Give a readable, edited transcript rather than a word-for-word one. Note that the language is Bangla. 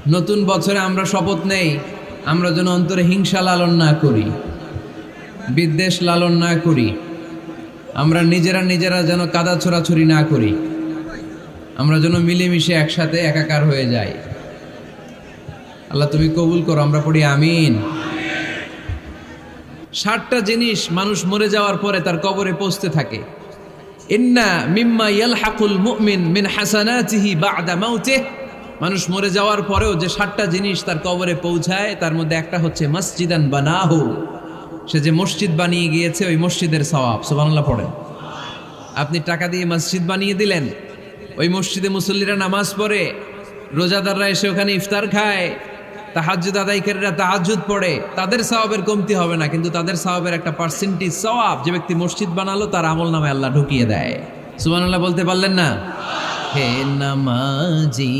নতুন বছরে আমরা শপথ নেই, আমরা যেন অন্তরে হিংসা লালন না করি, বিদ্বেষ লালন না করি, আমরা নিজেরা যেন কাদা ছোড়াছুরি না করি, আমরা যেন মিলেমিশে একসাথে একাকার হয়ে যাই। আল্লাহ তুমি কবুল করো, আমরা পড়ি আমিন। 60টা জিনিস মানুষ মরে যাওয়ার পরে তার কবরে পৌঁছতে থাকে। ইন্না মিম্মা ইয়ালহাকুল মুমিন মিন হাসানাতিহি বা'দা মাউতিহি, মানুষ মরে যাওয়ার পরেও যে 60টা জিনিস তার কবরে পৌঁছায় তার মধ্যে একটা হচ্ছে মসজিদান বানাহু, সে যে মসজিদ বানিয়ে গিয়েছে ওই মসজিদের সওয়াব। সুবহানাল্লাহ পড়েন। আপনি টাকা দিয়ে মসজিদ বানিয়ে দিলেন, ওই মসজিদে মুসল্লিরা নামাজ পড়ে, রোজাদাররা এসে ওখানে ইফতার খায়, তাহাজ্জুদ আদায়কারীরা তাহাজ্জুদ পড়ে, তাদের সওয়াবের কমতি হবে না, কিন্তু তাদের সওয়াবের একটা পার্সেন্টেজ সওয়াব যে ব্যক্তি মসজিদ বানালো তার আমলনামে আল্লাহ ঢুকিয়ে দেয়। সুবহানাল্লাহ বলতে পারলেন না? হে নামাজি